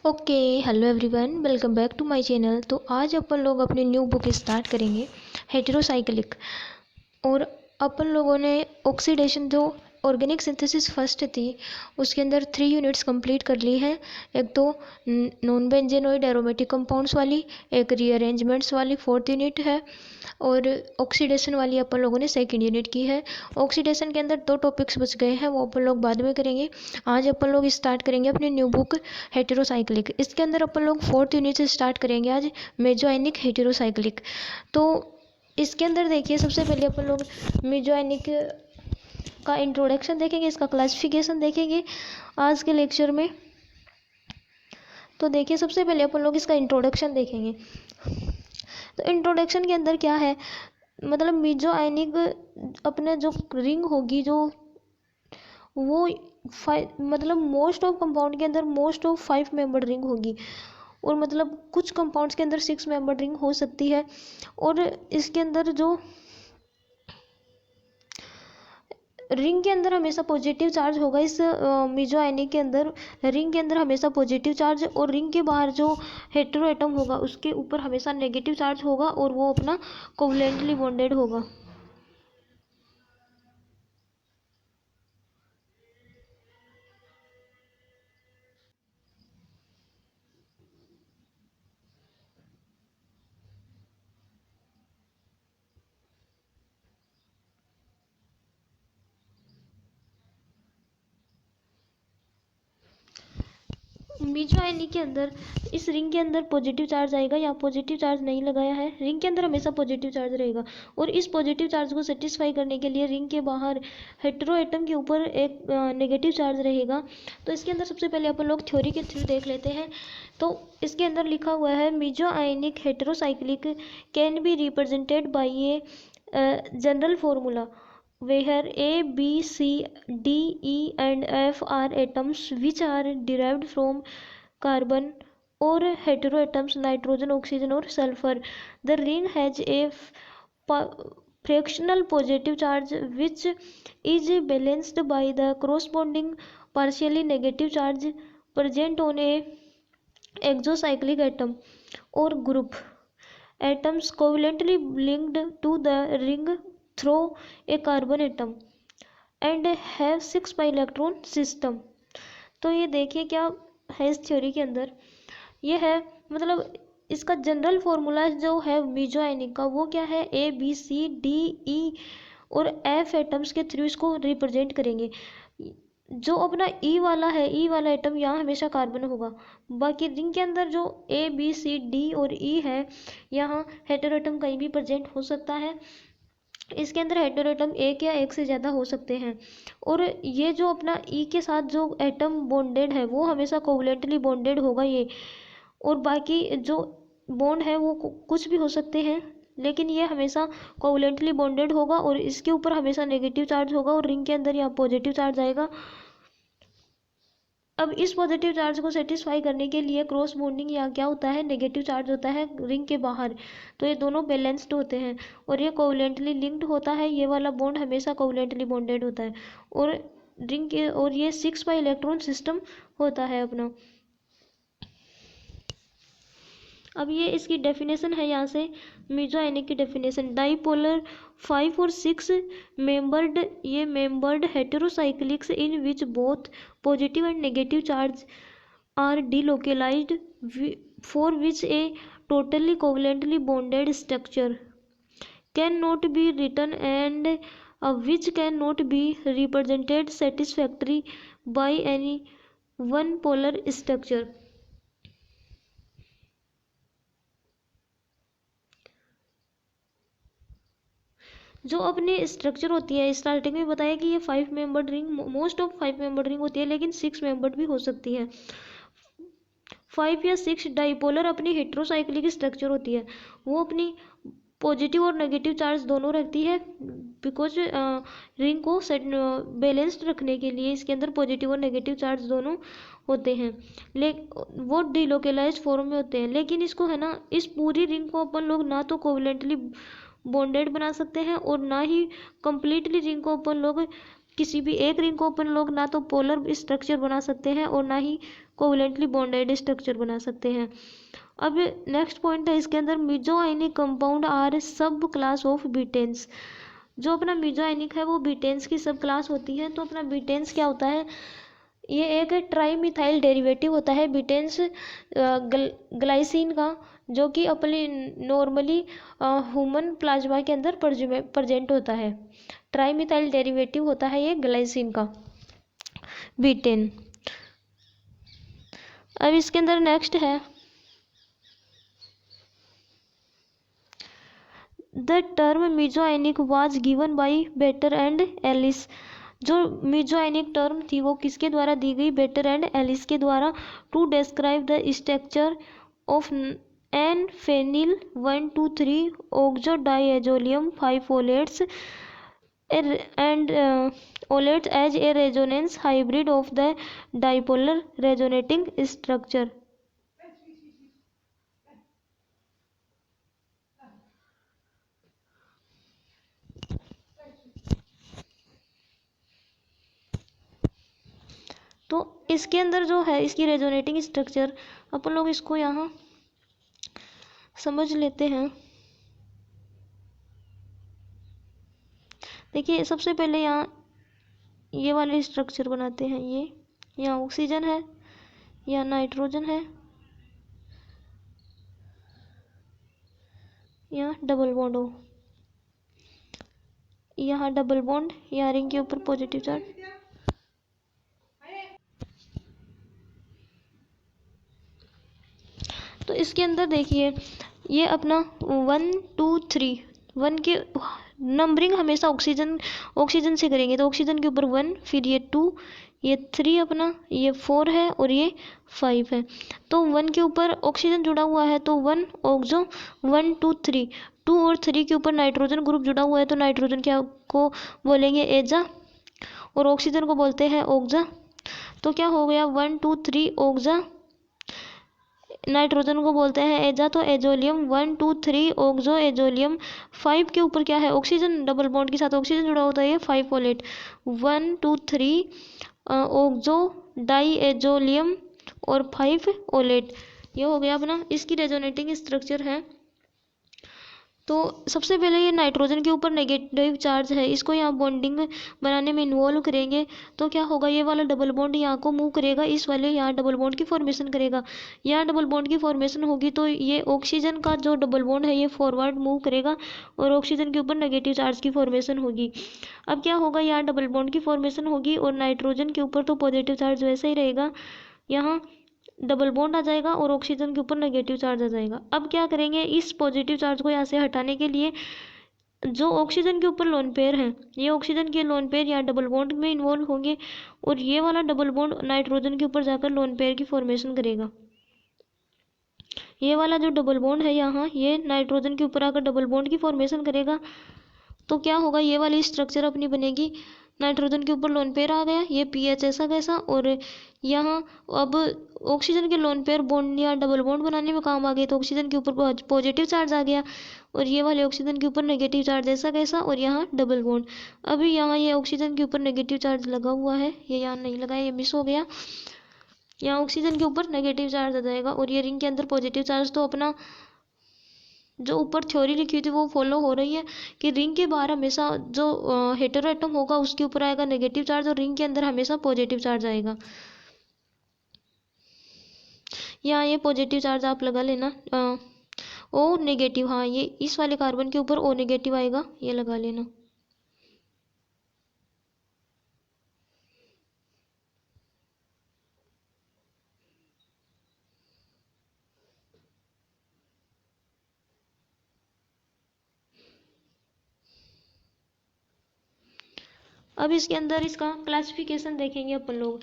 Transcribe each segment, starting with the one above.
Okay, hello everyone, welcome back to my channel. तो आज अपन लोग अपनी न्यू बुक स्टार्ट करेंगे, हेटेरोसाइक्लिक। और अपन लोगों ने ऑक्सीडेशन, जो ऑर्गेनिक सिंथेसिस फर्स्ट थी, उसके अंदर 3 यूनिट्स कंप्लीट कर ली हैं। एक तो नॉन बेंजेनोइड एरोमेटिक कंपाउंड्स वाली, एक रीअरेंजमेंट्स वाली 4th यूनिट है, और ऑक्सीडेशन वाली अपन लोगों ने 2nd यूनिट की है। ऑक्सीडेशन के अंदर 2 टॉपिक्स बच गए हैं, वो अपन लोग बाद में करेंगे। आज अपन लोग स्टार्ट करेंगे अपनी न्यू बुक हेटेरोसाइक्लिक। इसके अंदर अपन लोग 4th यूनिट से स्टार्ट करेंगे आज, मेजोआयनिक हेटेरोसाइक्लिक। तो इसके अंदर देखिए, सबसे पहले अपन लोग मेजोआयनिक का इंट्रोडक्शन देखेंगे, इसका क्लासिफिकेशन देखेंगे आज के लेक्चर में। तो देखिए, सबसे पहले अपन लोग इसका इंट्रोडक्शन देखेंगे। तो इंट्रोडक्शन के अंदर क्या है, मतलब मेजोआयनिक अपने जो रिंग होगी, जो वो मतलब मोस्ट ऑफ कंपाउंड के अंदर मोस्ट ऑफ 5 मेंबर रिंग होगी, और मतलब कुछ कंपाउंड्स के अंदर 6 मेंबर रिंग हो सकती है। और इसके अंदर जो रिंग के अंदर हमेशा पॉजिटिव चार्ज होगा, इस मेजोआयनिक के अंदर रिंग के अंदर हमेशा पॉजिटिव चार्ज, और रिंग के बाहर जो हेटेरो एटम होगा उसके ऊपर हमेशा नेगेटिव चार्ज होगा, और वो अपना कोवलेंटली बॉन्डेड होगा। मेजोआयनिक के अंदर इस रिंग के अंदर पॉजिटिव चार्ज आएगा, या पॉजिटिव चार्ज नहीं लगाया है, रिंग के अंदर हमेशा पॉजिटिव चार्ज रहेगा। और इस पॉजिटिव चार्ज को सेटिस्फाई करने के लिए रिंग के बाहर हेटेरो एटम के ऊपर एक नेगेटिव चार्ज रहेगा। तो इसके अंदर सबसे पहले अपन लोग थ्योरी के थ्रू देख लेते हैं। तो इसके अंदर लिखा हुआ है, mesoionic heterocyclic can be represented by a general formula where A, B, C, D, E and F are atoms which are derived from carbon, or heteroatoms nitrogen, oxygen or sulfur. The ring has a fractional positive charge which is balanced by the corresponding partially negative charge present on a exocyclic atom or group. Atoms covalently linked to the ring through a carbon atom and have 6 pi electron system। तो ये देखिए क्या है इस theory के अंदर, ये है मतलब इसका जनरल फॉर्मूला जो है मेजोआयनिक का, वो क्या है, A B C D E और एफ एटम्स के थ्रू इसको रिप्रेजेंट करेंगे। जो अपना ई वाला है, ई वाला एटम यहाँ हमेशा कार्बन होगा। बाकी रिंग के अंदर जो ए बी सी डी और ई है, यहाँ हेटेरो एटम कहीं भी प्रेजेंट हो सकता है। इसके अंदर हेटेरो एटम एक या एक से ज़्यादा हो सकते हैं। और ये जो अपना ई के साथ जो एटम बॉन्डेड है, वो हमेशा कोवलेंटली बॉन्डेड होगा ये। और बाकी जो बॉन्ड है वो कुछ भी हो सकते हैं, लेकिन ये हमेशा कोवलेंटली बॉन्डेड होगा, और इसके ऊपर हमेशा नेगेटिव चार्ज होगा, और रिंग के अंदर यहाँ पॉजिटिव चार्ज आएगा। अब इस पॉजिटिव चार्ज को सेटिस्फाई करने के लिए क्रॉस बॉन्डिंग या क्या होता है, नेगेटिव चार्ज होता है रिंग के बाहर। तो ये दोनों बैलेंस्ड होते हैं, और ये कोवलेंटली लिंक्ड होता है, ये वाला बॉन्ड हमेशा कोवलेंटली बॉन्डेड होता है। और रिंग के और ये 6 पाई इलेक्ट्रॉन सिस्टम होता है अपना। अब ये इसकी डेफिनेशन है, यहाँ से मेजोआयनिक की डेफिनेशन, डाईपोलर 5 और 6 मेंबर्ड, ये membered heterocyclics in which both positive and negative charge are delocalised, for which a totally covalently bonded structure can not be written and which can not be represented satisfactory by any one polar structure. जो अपनी structure होती है, starting में बताया कि ये 5 membered ring, most of 5 membered ring होती है, लेकिन 6 मेंबर्ड भी हो सकती है। 5 या 6 डाइपोलर अपनी हेटेरोसाइक्लिक स्ट्रक्चर होती है, वो अपनी पॉजिटिव और नेगेटिव चार्ज दोनों रखती है, बिकॉज रिंग को बैलेंस्ड रखने के लिए इसके अंदर पॉजिटिव और नेगेटिव चार्ज दोनों होते हैं। वो डिलोकेलाइज्ड फॉर्म में होते हैं, लेकिन इसको है ना, इस पूरी रिंग को अपन लोग ना तो कोवलेंटली बॉन्डेड बना सकते हैं, और ना ही कंप्लीटली रिंग को अपन लोग किसी भी एक रिंग को अपन लोग ना तो पोलर स्ट्रक्चर बना सकते हैं और ना ही कोवलेंटली बॉन्डेड स्ट्रक्चर बना सकते हैं। अब नेक्स्ट पॉइंट है इसके अंदर, मीजोआयनिक कंपाउंड आर सब क्लास ऑफ बीटेन्स। जो अपना मीजोआयनिक है वो बीटेन्स की सब क्लास होती है। तो अपना बीटेन्स क्या होता है, ये एक ट्राईमिथाइल डेरिवेटिव होता है बीटेन्स ग्लाइसिन का, जो कि अपने नॉर्मली ह्यूमन प्लाज्मा के अंदर प्रेजेंट होता है। ट्राईमिथाइल डेरिवेटिव होता है ये ग्लाइसिन का, बीटेन। अब इसके अंदर नेक्स्ट है, the term mesoionic was given by Baker and Ollis. जो मीजोआयनिक टर्म थी वो किसके द्वारा दी गई, बेटर एंड एलिस के द्वारा, to describe the structure of an phenyl 1,2,3 oxo diazolium 5 olates and olates as a resonance hybrid of the dipolar resonating structure. तो इसके अंदर जो है इसकी रेजोनेटिंग स्ट्रक्चर, अपन लोग इसको यहाँ समझ लेते हैं। देखिए सबसे पहले यहाँ ये वाले स्ट्रक्चर बनाते हैं। ये यहाँ ऑक्सीजन है, यहाँ नाइट्रोजन है, यहाँ डबल बॉन्ड हो, यहाँ डबल बॉन्ड, यहाँ रिंग के ऊपर पॉजिटिव चार्ज। तो इसके अंदर देखिए ये अपना 1 2 3 1 के नंबरिंग हमेशा ऑक्सीजन से करेंगे। तो ऑक्सीजन के ऊपर 1, फिर ये 2, ये 3 अपना, ये 4 है और ये 5 है। तो 1 के ऊपर ऑक्सीजन जुड़ा हुआ है तो 1 ऑक्सो 1 2 3। 2 और 3 के ऊपर नाइट्रोजन ग्रुप जुड़ा हुआ है तो नाइट्रोजन क्या को बोलेंगे एजा और ऑक्सीजन को बोलते हैं ऑक्जा। तो क्या हो गया 1 2 3 ऑक्जा, नाइट्रोजन को बोलते हैं एजा तो एजोलियम 1 2 3 ऑक्सो एजोलियम। 5 के ऊपर क्या है ऑक्सीजन, डबल बॉन्ड के साथ ऑक्सीजन जुड़ा होता है ये 5 ओलेट 1 2 3 ऑक्सो डाई एजोलियम और 5 ओलेट। ये हो गया अपना इसकी रेजोनेटिंग स्ट्रक्चर है। तो सबसे पहले ये नाइट्रोजन के ऊपर नेगेटिव चार्ज है, इसको यहाँ बॉन्डिंग बनाने में इन्वॉल्व करेंगे। तो क्या होगा ये वाला डबल बॉन्ड यहाँ को मूव करेगा, इस वाले यहाँ डबल बॉन्ड की फॉर्मेशन करेगा। यहाँ डबल बॉन्ड की फॉर्मेशन होगी तो ये ऑक्सीजन का जो डबल बॉन्ड है ये फॉरवर्ड मूव करेगा और ऑक्सीजन के ऊपर नेगेटिव चार्ज की फॉर्मेशन होगी। अब क्या होगा यहाँ डबल बॉन्ड की फॉर्मेशन होगी और नाइट्रोजन के ऊपर तो पॉजिटिव चार्ज वैसा ही रहेगा, यहाँ डबल बॉन्ड आ जाएगा और ऑक्सीजन के ऊपर नेगेटिव चार्ज आ जाएगा। अब क्या करेंगे इस पॉजिटिव चार्ज को यहाँ से हटाने के लिए, जो ऑक्सीजन के ऊपर लोन पेयर है ये ऑक्सीजन के लोन पेयर यहाँ डबल बॉन्ड में इन्वॉल्व होंगे और ये वाला डबल बॉन्ड नाइट्रोजन के ऊपर जाकर लोन पेयर की फॉर्मेशन करेगा। ये वाला जो डबल बॉन्ड है यहाँ ये नाइट्रोजन के ऊपर आकर डबल बॉन्ड की फॉर्मेशन करेगा। तो क्या होगा ये वाली स्ट्रक्चर अपनी बनेगी, नाइट्रोजन के ऊपर लोन पेयर आ गया, ये पीएच ऐसा कैसा, और यहाँ अब ऑक्सीजन के लोन पेयर बॉन्ड या डबल बॉन्ड बनाने में काम आ गए तो ऑक्सीजन के ऊपर पॉजिटिव चार्ज आ गया और ये वाले ऑक्सीजन के ऊपर नेगेटिव चार्ज ऐसा कैसा और यहाँ डबल बॉन्ड। अभी यहाँ ये ऑक्सीजन के ऊपर नेगेटिव चार्ज लगा हुआ है, ये यहाँ नहीं लगा, ये मिस हो गया। यहाँ ऑक्सीजन के ऊपर नेगेटिव चार्ज आ जाएगा और ये रिंग के अंदर पॉजिटिव चार्ज। तो अपना जो ऊपर थ्योरी लिखी थी वो फॉलो हो रही है कि रिंग के बाहर हमेशा जो हेटेरो एटम होगा उसके ऊपर आएगा नेगेटिव चार्ज और रिंग के अंदर हमेशा पॉजिटिव चार्ज आएगा। यहाँ ये पॉजिटिव चार्ज आप लगा लेना, ओ नेगेटिव, हाँ ये इस वाले कार्बन के ऊपर ओ नेगेटिव आएगा, ये लगा लेना। अब इसके अंदर इसका क्लासिफिकेशन देखेंगे अपन लोग।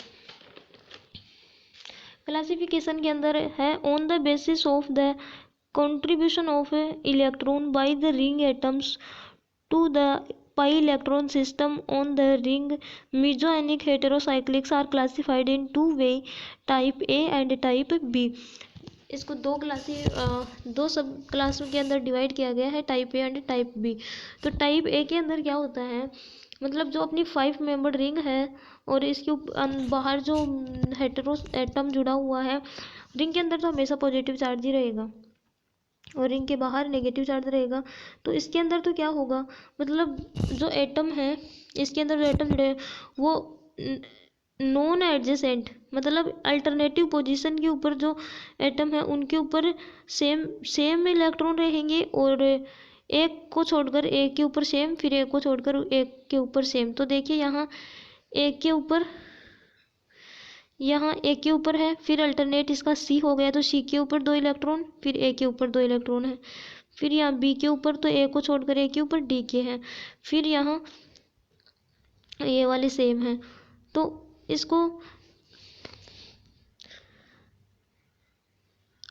क्लासिफिकेशन के अंदर है on the basis of the contribution of electron by the ring atoms to the pi electron system on the ring, mesoanic heterocyclics are classified in two way, type A and type B। इसको दो सब क्लासों के अंदर divide किया गया है, type A and type B. तो टाइप ए के अंदर क्या होता है मतलब जो अपनी 5 मेंबर रिंग है और इसके बाहर जो हेटेरो एटम जुड़ा हुआ है, रिंग के अंदर तो हमेशा पॉजिटिव चार्ज ही रहेगा और रिंग के बाहर नेगेटिव चार्ज रहेगा। तो इसके अंदर तो क्या होगा, मतलब जो एटम है इसके अंदर जो एटम जुड़े हैं वो नॉन एडजेसेंट, मतलब अल्टरनेटिव पोजीशन के ऊपर जो एटम है उनके ऊपर सेम सेम इलेक्ट्रॉन रहेंगे और एक को छोड़कर एक के ऊपर सेम, फिर एक को छोड़कर एक के ऊपर सेम। तो देखिए यहाँ एक के ऊपर, यहाँ ए के ऊपर है, फिर अल्टरनेट इसका सी हो गया तो सी के ऊपर 2 इलेक्ट्रॉन, फिर ए के ऊपर 2 इलेक्ट्रॉन है, फिर यहाँ बी के ऊपर तो ए को छोड़कर ए के ऊपर डी के हैं, फिर यहाँ ये वाले सेम है। तो इसको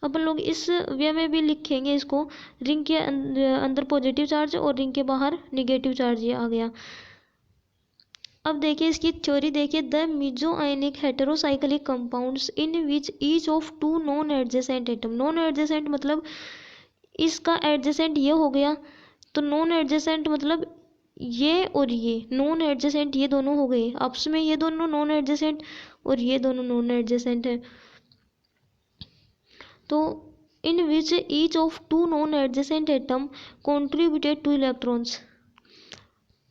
अपन लोग इस वे में भी लिखेंगे इसको, रिंग के अंदर पॉजिटिव चार्ज और रिंग के बाहर निगेटिव चार्ज, ये आ गया। अब देखिए इसकी थ्योरी देखिए, the mesoionic heterocyclic compounds in which each of 2 non adjacent atom, non adjacent मतलब इसका एडजेसेंट ये हो गया, तो नॉन एडजेसेंट मतलब ये और ये नॉन एडजेसेंट, ये दोनों हो गए आपस में, ये दोनों नॉन एडजेसेंट और ये दोनों नॉन एडजेसेंट है। तो in which each of 2 non adjacent atom contributed 2 electrons,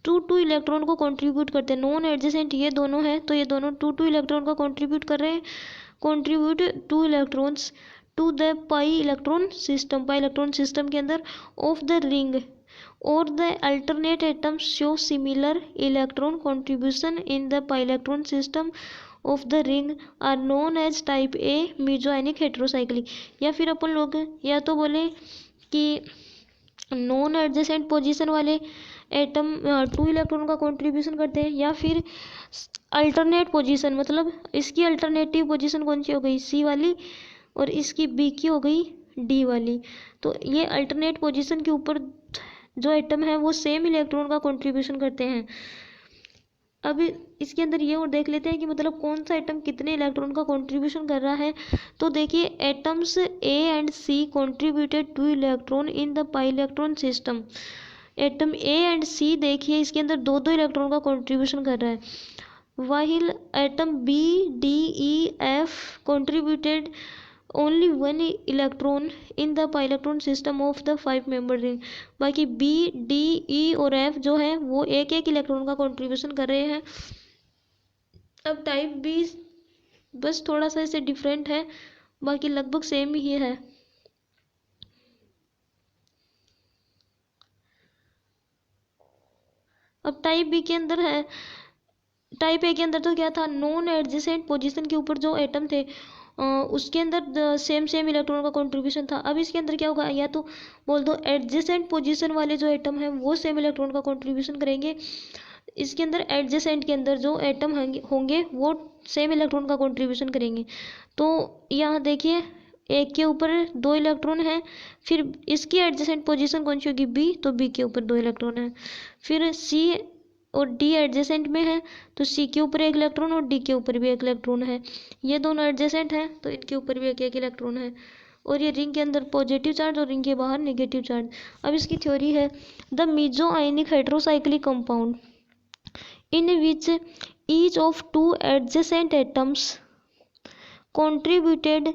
two electron को कंट्रीब्यूट करते हैं। नॉन एडजेसेंट ये दोनों हैं तो ये दोनों टू इलेक्ट्रॉन का कंट्रीब्यूट कर रहे हैं, contribute 2 electrons to the pi electron system के अंदर ऑफ द रिंग और the alternate atoms show similar electron contribution in the pi electron system of the ring are known as type A mesoionic heterocyclic. या फिर अपन लोग या तो बोले कि नॉन एडजेसेंट पोजीशन वाले एटम 2 इलेक्ट्रॉन का कंट्रीब्यूशन करते हैं, या फिर अल्टरनेट पोजीशन, मतलब इसकी अल्टरनेटिव पोजीशन कौन सी हो गई सी वाली और इसकी बी की हो गई डी वाली। तो ये अल्टरनेट पोजीशन के ऊपर जो एटम है वो सेम इलेक्ट्रॉन का कंट्रीब्यूशन करते हैं। अब इसके अंदर ये और देख लेते हैं कि मतलब कौन सा एटम कितने इलेक्ट्रॉन का कंट्रीब्यूशन कर रहा है। तो देखिए atoms A and C contributed 2 electron in the pi electron system. Atom A and C देखिए इसके अंदर 2 इलेक्ट्रॉन का कंट्रीब्यूशन कर रहा है, while atom B D E F contributed only 1 electron in the pi electron system of the 5 member ring. बाकी B D E और F जो है वो एक इलेक्ट्रॉन का कंट्रीब्यूशन कर रहे हैं। अब टाइप बी बस थोड़ा सा इससे डिफरेंट है, बाकी लगभग सेम ही है। अब टाइप बी के अंदर है, टाइप ए के अंदर तो क्या था, नॉन एडजेसेंट पोजीशन के ऊपर जो एटम थे उसके अंदर सेम इलेक्ट्रॉन का कंट्रीब्यूशन था। अब इसके अंदर क्या होगा, या तो बोल दो एडजेसेंट पोजीशन वाले जो एटम है वो सेम इलेक्ट्रॉन का कंट्रीब्यूशन करेंगे, इसके अंदर एडजेसेंट के अंदर जो एटम होंगे वो सेम इलेक्ट्रॉन का कंट्रीब्यूशन करेंगे। तो यहाँ देखिए एक के ऊपर 2 इलेक्ट्रॉन है, फिर इसकी एडजेसेंट पोजीशन कौन सी होगी बी, तो बी के ऊपर 2 इलेक्ट्रॉन है, फिर सी और डी एडजेसेंट में है तो सी के ऊपर 1 इलेक्ट्रॉन और डी के ऊपर भी 1 इलेक्ट्रॉन है, ये दोनों एडजेसेंट हैं तो इनके ऊपर भी 1 इलेक्ट्रॉन है, और ये रिंग के अंदर पॉजिटिव चार्ज और रिंग के बाहर नेगेटिव चार्ज। अब इसकी थ्योरी है, the mesoionic heterocyclic compound in which each of 2 adjacent atoms contributed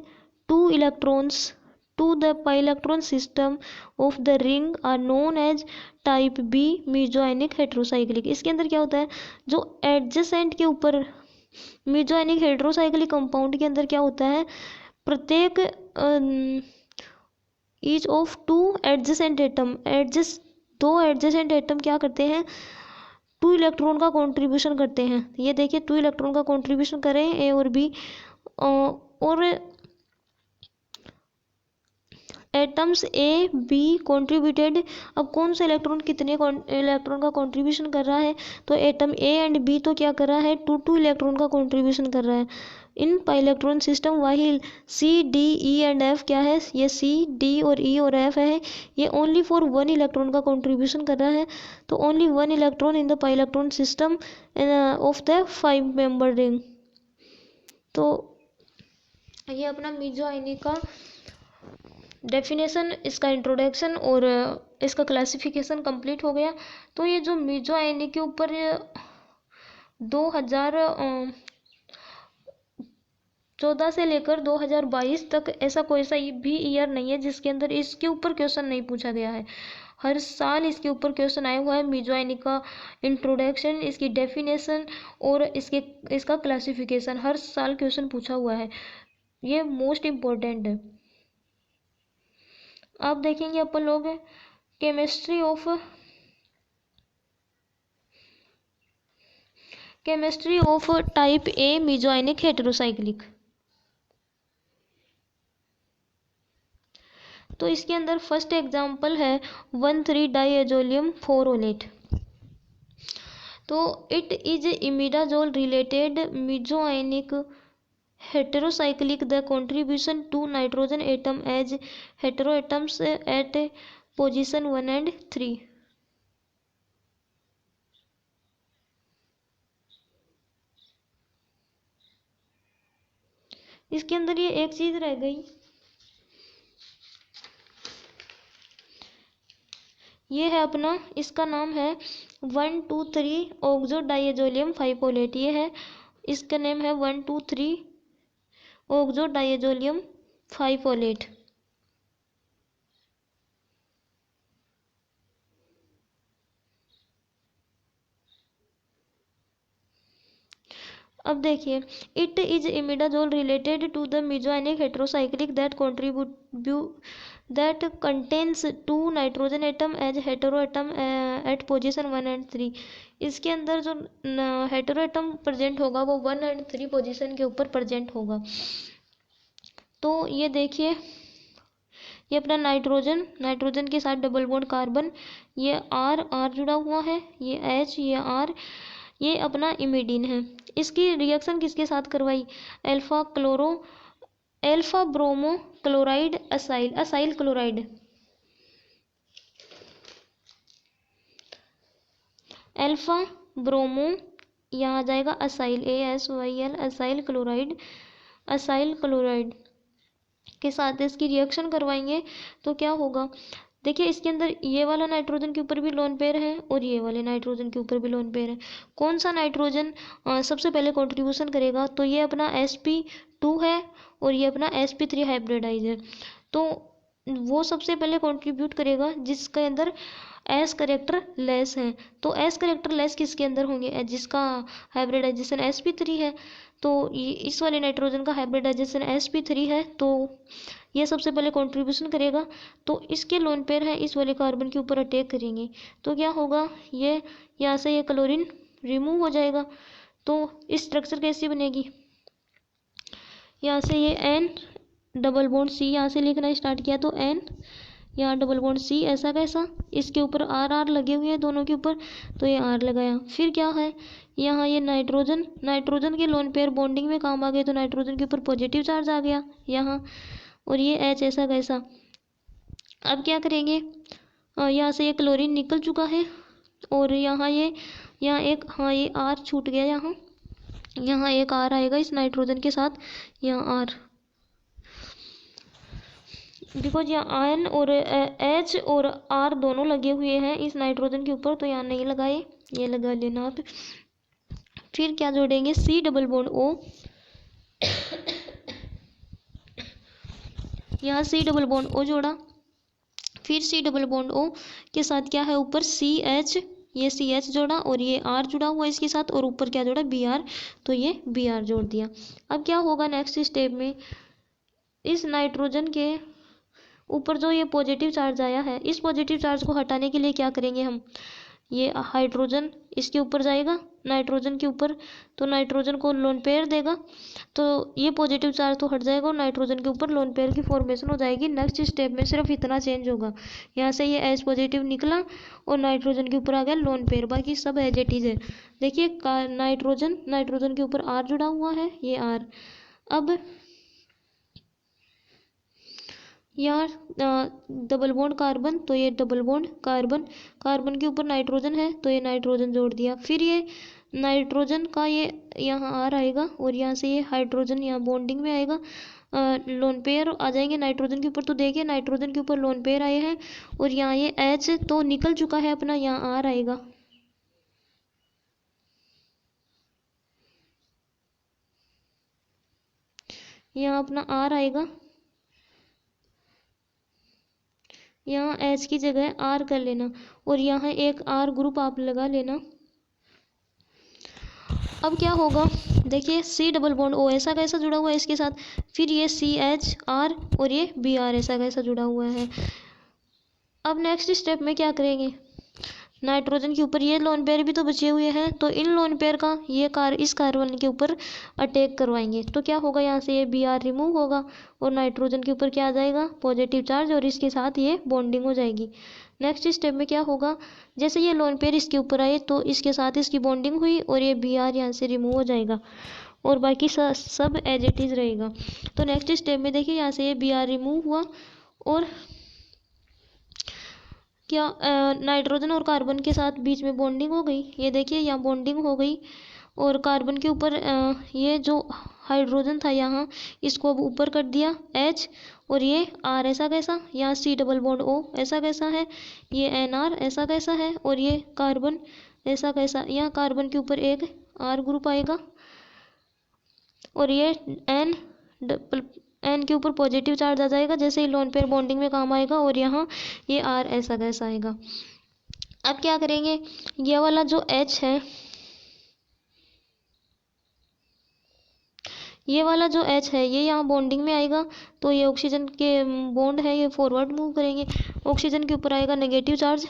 2 electrons to the pi electron system of the ring are known as type B mesoionic heterocyclic। इसके अंदर क्या होता है, जो adjacent के ऊपर mesoionic heterocyclic कंपाउंड के अंदर क्या होता है, प्रत्येक each of 2 adjacent atom 2 adjacent atom क्या करते हैं, 2 इलेक्ट्रॉन का कंट्रीब्यूशन करते हैं। ये देखिए 2 इलेक्ट्रॉन का कंट्रीब्यूशन करें ए और बी, और एटम्स ए बी कंट्रीब्यूटेड, अब कौन सा इलेक्ट्रॉन कितने इलेक्ट्रॉन का कंट्रीब्यूशन कर रहा है, तो एटम ए एंड बी तो क्या कर रहा है 2 इलेक्ट्रॉन का कंट्रीब्यूशन कर रहा है in pi electron system, while C D E and F क्या है, ये सी डी और ई और एफ है, ये ओनली फॉर 1 इलेक्ट्रॉन का कंट्रीब्यूशन कर रहा है। तो only 1 electron in the pi electron system of the 5 member ring. तो ये अपना मीजो आयनिक का डेफिनेशन, इसका इंट्रोडक्शन और इसका क्लासिफिकेशन कंप्लीट हो गया। तो ये जो मीजो आयनिक के ऊपर 2014 से लेकर 2022 तक ऐसा कोई सा भी ईयर नहीं है जिसके अंदर इसके ऊपर क्वेश्चन नहीं पूछा गया है। हर साल इसके ऊपर क्वेश्चन आया हुआ है। मीजो आयनिक का इंट्रोडक्शन, इसकी डेफिनेशन और इसका क्लासिफिकेशन हर साल क्वेश्चन पूछा हुआ है। ये मोस्ट इम्पोर्टेंट है। अब देखेंगे अपन लोग chemistry of type A mesoionic heterocyclic. तो इसके अंदर फर्स्ट एग्जांपल है 1,3-डाइएजोलियम 4-ओलेट। तो it is imidazole related mesoionic heterocyclic. The contribution to nitrogen atom as heteroatoms at position 1 and 3. इसके अंदर ये एक चीज रह गई, ये है अपना, इसका नाम है 1,2,3 ऑक्सो डाइएजोलियम 5-ओलेट। ये है, इसका नेम है 1,2,3 ऑक्सो डाइएजोलियम 5-ओलेट। अब देखिए, it is imidazole related to the mesoionic heterocyclic that contains 2 nitrogen atom as hetero atom at position 1 and 3। इसके अंदर जो हेटेरो एटम प्रेजेंट होगा वो 1 and 3 पोजीशन के ऊपर प्रेजेंट होगा। तो ये देखिए, ये अपना नाइट्रोजन के साथ डबल बॉन्ड कार्बन, ये आर जुड़ा हुआ है, ये एच, ये आर, ये अपना इमिडीन है। इसकी रिएक्शन किसके साथ करवाई? Alpha bromo chloride acyl chloride, alpha bromo, यहाँ आ जाएगा असाइल, ASYL, असाइल क्लोराइड के साथ इसकी रिएक्शन करवाएंगे तो क्या होगा? देखिए, इसके अंदर ये वाला नाइट्रोजन के ऊपर भी लोन पेयर है और ये वाले नाइट्रोजन के ऊपर भी लोन पेयर है। कौन सा नाइट्रोजन सबसे पहले कंट्रीब्यूशन करेगा? तो ये अपना sp2 है और ये अपना sp3 हाइब्रिडाइज है। तो वो सबसे पहले कंट्रीब्यूट करेगा जिसके अंदर एस करेक्टर लेस है। तो एस करेक्टर लेस किसके अंदर होंगे? जिसका हाइब्रिडाइजेशन sp3 है। तो इस वाले नाइट्रोजन का हाइब्रिडाइजेशन sp3 है, तो ये सबसे पहले कंट्रीब्यूशन करेगा। तो इसके लोन पेयर है, इस वाले कार्बन के ऊपर अटैक करेंगे तो क्या होगा? ये यहाँ से ये क्लोरीन रिमूव हो जाएगा। तो इस स्ट्रक्चर कैसी बनेगी? यहाँ से ये N डबल बॉन्ड C, यहाँ से लिखना स्टार्ट किया तो N, यहाँ डबल बॉन्ड C, ऐसा कैसा, इसके ऊपर R लगे हुए हैं दोनों के ऊपर, तो ये R लगाया। फिर क्या है, यहाँ ये नाइट्रोजन के लोन पेयर बॉन्डिंग में काम आ गए, तो नाइट्रोजन के ऊपर पॉजिटिव चार्ज आ गया यहाँ, और ये H ऐसा कैसा। अब क्या करेंगे, यहाँ से ये क्लोरीन निकल चुका है और यहाँ एक, हाँ ये R छूट गया, यहाँ एक R आएगा इस नाइट्रोजन के साथ, यहाँ R, बिकॉज यहाँ N और H और R दोनों लगे हुए हैं इस नाइट्रोजन के ऊपर, तो यहाँ नहीं लगाए, ये लगा लेना आप। फिर क्या जोड़ेंगे? C डबल बॉन्ड O, यहाँ C डबल बॉन्ड O जोड़ा, फिर C डबल बॉन्ड O के साथ क्या है ऊपर CH, ये CH जोड़ा और ये R जुड़ा हुआ इसके साथ, और ऊपर क्या जोड़ा? Br, तो ये Br जोड़ दिया। अब क्या होगा नेक्स्ट स्टेप में? इस नाइट्रोजन के ऊपर जो ये पॉजिटिव चार्ज आया है, इस पॉजिटिव चार्ज को हटाने के लिए क्या करेंगे हम? ये हाइड्रोजन इसके ऊपर जाएगा नाइट्रोजन के ऊपर, तो नाइट्रोजन को लोन पेयर देगा, तो ये पॉजिटिव चार्ज तो हट जाएगा और नाइट्रोजन के ऊपर लोन पेयर की फॉर्मेशन हो जाएगी। नेक्स्ट स्टेप में सिर्फ इतना चेंज होगा, यहाँ से ये एस पॉजिटिव निकला और नाइट्रोजन के ऊपर आ गया लोन पेयर, बाकी सब एज इट इज है। देखिए, नाइट्रोजन के ऊपर R जुड़ा हुआ है, ये R। अब यहाँ डबल बॉन्ड कार्बन, तो ये डबल बॉन्ड कार्बन के ऊपर नाइट्रोजन है, तो ये नाइट्रोजन जोड़ दिया। फिर ये नाइट्रोजन का ये यहाँ R आएगा और यहाँ से ये हाइड्रोजन यहाँ बॉन्डिंग में आएगा, लोन पेयर आ जाएंगे नाइट्रोजन के ऊपर। तो देखिए नाइट्रोजन के ऊपर लोन पेयर आए हैं और यहाँ ये H तो निकल चुका है अपना, यहाँ R आएगा। यहाँ अपना R आएगा, यहाँ H की जगह R कर लेना और यहाँ एक R ग्रुप आप लगा लेना। अब क्या होगा, देखिए C डबल बॉन्ड O ऐसा कैसा जुड़ा हुआ है इसके साथ, फिर ये CHR और ये Br ऐसा कैसा जुड़ा हुआ है। अब नेक्स्ट स्टेप में क्या करेंगे, नाइट्रोजन के ऊपर ये लोन पेयर भी तो बचे हुए हैं, तो इन लोन पेयर का ये इस कार्बन के ऊपर अटैक करवाएंगे। तो क्या होगा, यहाँ से ये Br रिमूव होगा और नाइट्रोजन के ऊपर क्या आ जाएगा, पॉजिटिव चार्ज, और इसके साथ ये बॉन्डिंग हो जाएगी। नेक्स्ट स्टेप में क्या होगा, जैसे ये लोन पेयर इसके ऊपर आए तो इसके साथ इसकी बॉन्डिंग हुई और ये Br यहाँ से रिमूव हो जाएगा और बाकी सब एज इट इज रहेगा। तो नेक्स्ट स्टेप में देखिए यहाँ से ये Br रिमूव हुआ और क्या नाइट्रोजन और कार्बन के साथ बीच में बॉन्डिंग हो गई। ये देखिए यहाँ बॉन्डिंग हो गई और कार्बन के ऊपर ये जो हाइड्रोजन था यहाँ, इसको अब ऊपर कर दिया H और ये R ऐसा कैसा, यहाँ C डबल बॉन्ड O ऐसा कैसा है, ये NR ऐसा कैसा है और ये कार्बन ऐसा कैसा। यहाँ कार्बन के ऊपर एक R ग्रुप आएगा और ये N के ऊपर पॉजिटिव चार्ज आ जाएगा जैसे ही लोन पेयर बॉन्डिंग में काम आएगा और यहाँ ये R ऐसा कैसा आएगा। अब क्या करेंगे, ये वाला जो H है, ये वाला जो H है ये यहाँ बॉन्डिंग में आएगा तो ये ऑक्सीजन के बॉन्ड है ये फॉरवर्ड मूव करेंगे, ऑक्सीजन के ऊपर आएगा नेगेटिव चार्ज।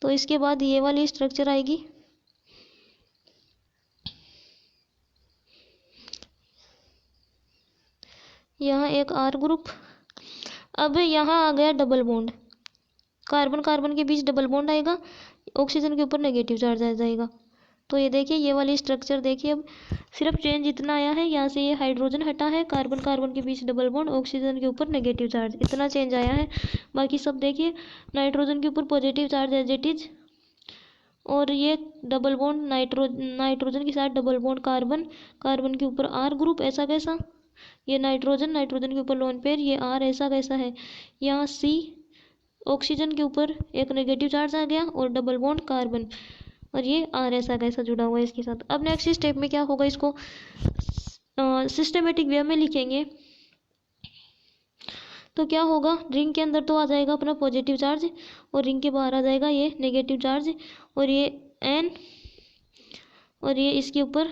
तो इसके बाद ये वाली स्ट्रक्चर आएगी, यहाँ एक R ग्रुप। अब यहाँ आ गया डबल बॉन्ड, कार्बन कार्बन के बीच डबल बॉन्ड आएगा, ऑक्सीजन के ऊपर नेगेटिव चार्ज आ जाएगा। तो ये देखिए ये वाली स्ट्रक्चर देखिए, अब सिर्फ चेंज इतना आया है, यहाँ से ये हाइड्रोजन हटा है, कार्बन कार्बन के बीच डबल बॉन्ड, ऑक्सीजन के ऊपर नेगेटिव चार्ज, इतना चेंज आया है। बाकी सब देखिए नाइट्रोजन के ऊपर positive charge as it is और ये डबल बॉन्ड नाइट्रोजन के साथ डबल बॉन्ड कार्बन, कार्बन के ऊपर R ग्रुप ऐसा कैसा, ये नाइट्रोजन के ऊपर लोन पेयर, ये R ऐसा कैसा है, यहाँ C ऑक्सीजन के ऊपर एक नेगेटिव चार्ज आ गया और डबल बॉन्ड कार्बन और ये R ऐसा कैसा जुड़ा हुआ है इसके साथ। अब नेक्स्ट स्टेप में क्या होगा, इसको सिस्टमेटिक वे में लिखेंगे। तो क्या होगा, रिंग के अंदर तो आ जाएगा अपना पॉजिटिव चार्ज और रिंग के बाहर आ जाएगा ये नेगेटिव चार्ज और ये N और ये इसके ऊपर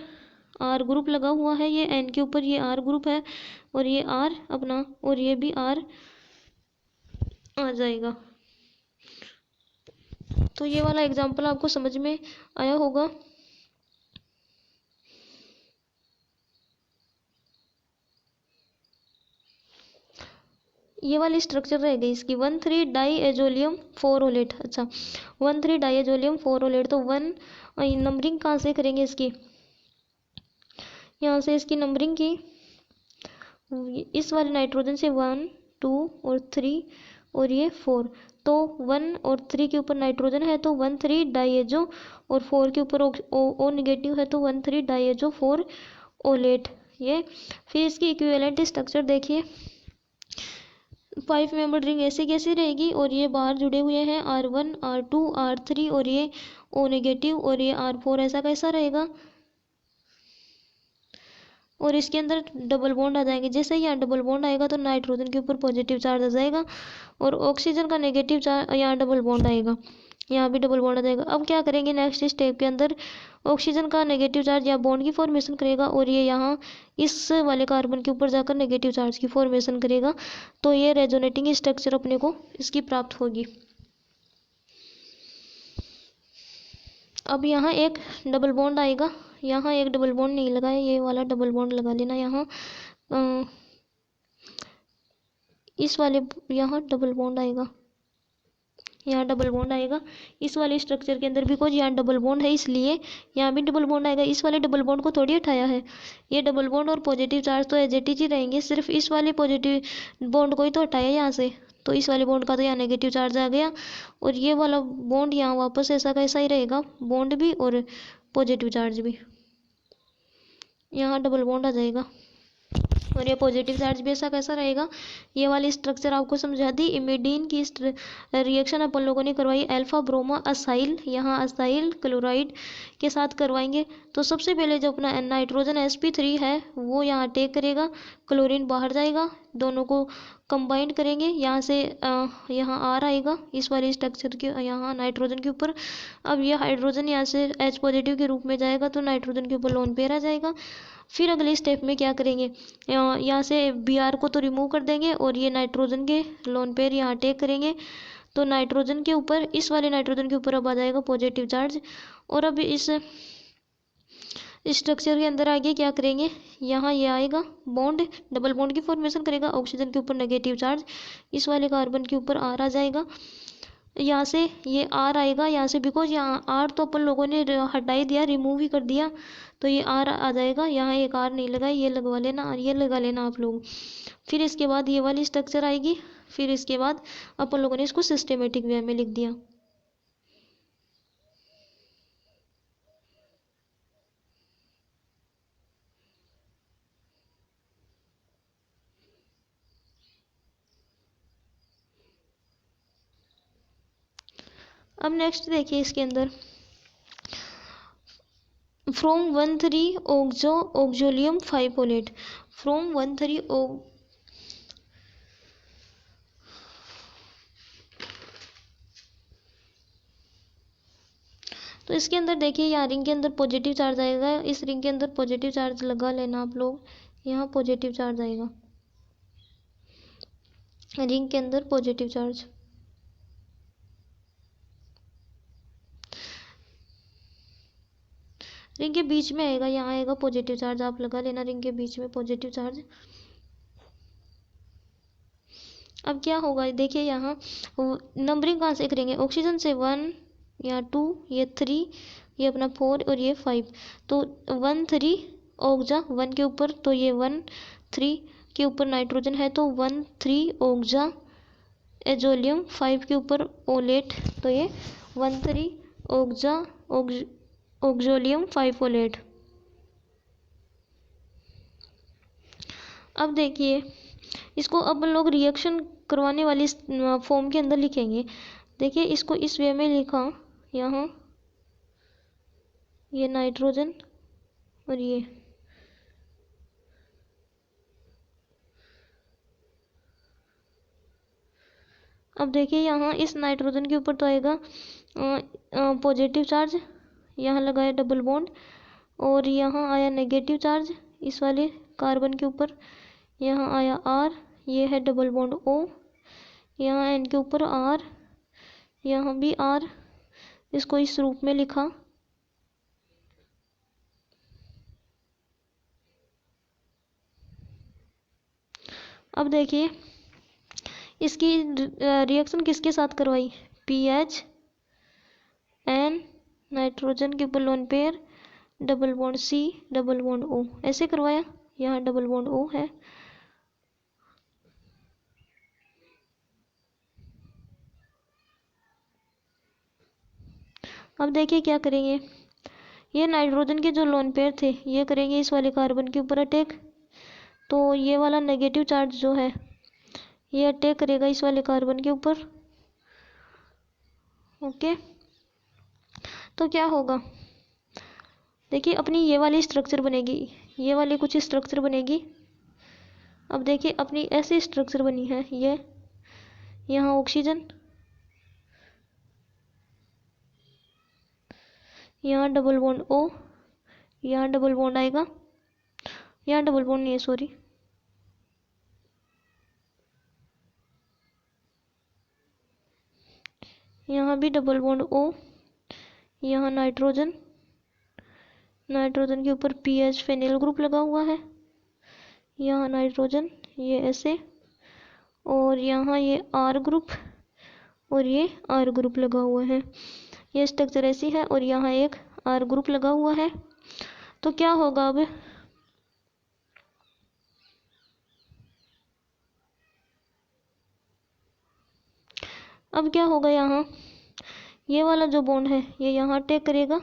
R ग्रुप लगा हुआ है, ये N के ऊपर ये R ग्रुप है और ये R अपना और ये भी R आ जाएगा। तो ये वाला एग्जाम्पल आपको समझ में आया होगा। ये वाली स्ट्रक्चर रह गई इसकी 1,3 डाई एजोलियम 4 ओलेट। अच्छा 1,3 डाई एजोलियम 4 ओलेट। तो 1 नंबरिंग कहाँ से करेंगे इसकी, यहाँ से इसकी नंबरिंग की, इस वाले नाइट्रोजन से 1 2 और 3 और ये 4। तो 1 और 3 के ऊपर नाइट्रोजन है तो 1,3 डाईएजो और 4 के ऊपर O नेगेटिव है तो 1,3 डाईएजो 4 ओलेट। ये फिर इसकी इक्विवेलेंट स्ट्रक्चर देखिए, 5 मेंबर रिंग ऐसे कैसे रहेगी और ये बाहर जुड़े हुए हैं R1 R2 R3 और ये O नेगेटिव और ये R4 ऐसा कैसा रहेगा और इसके अंदर डबल बॉन्ड आ जाएंगे। जैसे ही यहाँ डबल बॉन्ड आएगा तो नाइट्रोजन के ऊपर पॉजिटिव चार्ज आ जाएगा और ऑक्सीजन का नेगेटिव चार्ज, यहाँ डबल बॉन्ड आएगा, यहाँ भी डबल बॉन्ड आ जाएगा। अब क्या करेंगे, नेक्स्ट स्टेप के अंदर ऑक्सीजन का नेगेटिव चार्ज या बॉन्ड की फॉर्मेशन करेगा और ये यहाँ इस वाले कार्बन के ऊपर जाकर नेगेटिव चार्ज की फॉर्मेशन करेगा। तो ये रेजोनेटिंग स्ट्रक्चर अपने को इसकी प्राप्त होगी। अब यहाँ एक डबल बॉन्ड आएगा, यहाँ एक डबल बॉन्ड नहीं लगा है, ये वाला डबल बॉन्ड लगा लेना। यहाँ इस वाले यहाँ डबल बॉन्ड आएगा, यहाँ डबल बॉन्ड आएगा। इस वाले स्ट्रक्चर के अंदर बिकॉज यहाँ डबल बॉन्ड है इसलिए यहाँ भी डबल बॉन्ड आएगा। इस वाले डबल बॉन्ड को थोड़ी हटाया है, ये डबल बॉन्ड और पॉजिटिव चार्ज तो एज इट इज ही रहेंगे, सिर्फ इस वाले पॉजिटिव बॉन्ड को ही तो हटाया यहाँ से। तो इस वाले बॉन्ड का तो यहाँ नेगेटिव चार्ज आ गया और ये वाला बॉन्ड यहाँ वापस ऐसा कैसा ही रहेगा, बॉन्ड भी और पॉजिटिव चार्ज भी, यहाँ डबल बॉन्ड आ जाएगा। और ये पॉजिटिव चार्ज भी ऐसा कैसा रहेगा, ये वाली स्ट्रक्चर आपको समझा दी। इमिडीन की रिएक्शन अपन लोगों ने करवाई अल्फा ब्रोमा असाइल, यहाँ असाइल क्लोराइड के साथ करवाएंगे। तो सबसे पहले जो अपना नाइट्रोजन sp3 है वो यहाँ अटैक करेगा, क्लोरीन बाहर जाएगा, दोनों को कंबाइंड करेंगे, यहाँ से यहाँ R आएगा इस वाले स्ट्रक्चर के यहाँ नाइट्रोजन के ऊपर। अब ये हाइड्रोजन यहाँ से H पॉजिटिव के रूप में जाएगा तो नाइट्रोजन के ऊपर लोन पेयर आ जाएगा। फिर अगले स्टेप में क्या करेंगे, यहाँ से Br को तो रिमूव कर देंगे और ये नाइट्रोजन के लोन पेयर यहाँ अटैक करेंगे। तो नाइट्रोजन के ऊपर, इस वाले नाइट्रोजन के ऊपर अब आ जाएगा पॉजिटिव चार्ज। और अब इस स्ट्रक्चर के अंदर आगे क्या करेंगे, यहाँ ये आएगा बॉन्ड, डबल बॉन्ड की फॉर्मेशन करेगा, ऑक्सीजन के ऊपर नेगेटिव चार्ज, इस वाले कार्बन के ऊपर R आ जाएगा, यहाँ से ये R आएगा यहाँ से, बिकॉज यहाँ R तो अपन लोगों ने हटा ही दिया, रिमूव ही कर दिया, तो ये R आ जाएगा। यहाँ एक R नहीं लगा, ये लगवा लेना और ये लगा लेना आप लोग। फिर इसके बाद ये वाली स्ट्रक्चर आएगी, फिर इसके बाद अपन लोगों ने इसको सिस्टेमेटिक वे में लिख दिया। अब नेक्स्ट देखिए इसके अंदर फ्रॉम 1,3 ऑक्सोलियम 5 फोलेट, फ्रॉम 1,3 तो इसके अंदर देखिए यहाँ रिंग के अंदर पॉजिटिव चार्ज आएगा, इस रिंग के अंदर पॉजिटिव चार्ज लगा लेना आप लोग, यहाँ पॉजिटिव चार्ज आएगा रिंग के अंदर पॉजिटिव चार्ज। रिंग के बीच में आएगा, यहाँ आएगा पॉजिटिव चार्ज, आप लगा लेना रिंग के बीच में पॉजिटिव चार्ज। अब क्या होगा देखिए, यहाँ नंबरिंग कहाँ से करेंगे, ऑक्सीजन से 1, यहाँ 2, ये 3, ये अपना 4 और ये 5, तो 1 3 ऑक्जा 1 के ऊपर, तो ये 1 3 के ऊपर नाइट्रोजन है तो 1 3 ऑक्जा एजोलियम, 5 के ऊपर ओलेट, तो ये 1 3 ऑक्जा ऑक्सोलियम 5 फोलेट। अब देखिए इसको अपन लोग रिएक्शन करवाने वाली फॉर्म के अंदर लिखेंगे। देखिए इसको इस वे में लिखा, यहाँ ये नाइट्रोजन और ये अब देखिए यहाँ इस नाइट्रोजन के ऊपर तो आएगा पॉजिटिव चार्ज, यहाँ लगाया डबल बॉन्ड, और यहाँ आया नेगेटिव चार्ज इस वाले कार्बन के ऊपर, यहाँ आया R, ये है डबल बॉन्ड O, यहाँ N के ऊपर R, यहाँ भी R, इसको इस रूप में लिखा। अब देखिए इसकी रिएक्शन किसके साथ करवाई, PH N नाइट्रोजन के ऊपर lone pair, double bond C double bond O, ऐसे करवाया, यहाँ डबल बॉन्ड O है। अब देखिए क्या करेंगे, ये नाइट्रोजन के जो लोन पेयर थे ये करेंगे इस वाले कार्बन के ऊपर अटैक, तो ये वाला नेगेटिव चार्ज जो है ये अटैक करेगा इस वाले कार्बन के ऊपर। ओके, तो क्या होगा देखिए अपनी ये वाली स्ट्रक्चर बनेगी, ये वाली कुछ स्ट्रक्चर बनेगी। अब देखिए अपनी ऐसी स्ट्रक्चर बनी है, ये यहाँ ऑक्सीजन, यहाँ डबल बॉन्ड O, यहाँ डबल बॉन्ड आएगा, यहाँ डबल बॉन्ड नहीं है सॉरी, यहाँ भी डबल बॉन्ड O, यहाँ नाइट्रोजन, नाइट्रोजन के ऊपर PH फेनिल ग्रुप लगा हुआ है, यहाँ नाइट्रोजन ये ऐसे, और यहाँ ये R ग्रुप और ये R ग्रुप लगा हुआ है, ये स्ट्रक्चर ऐसी है, और यहाँ एक R ग्रुप लगा हुआ है। तो क्या होगा अब क्या होगा, यहाँ ये वाला जो बॉन्ड है ये यहाँ अटैक करेगा,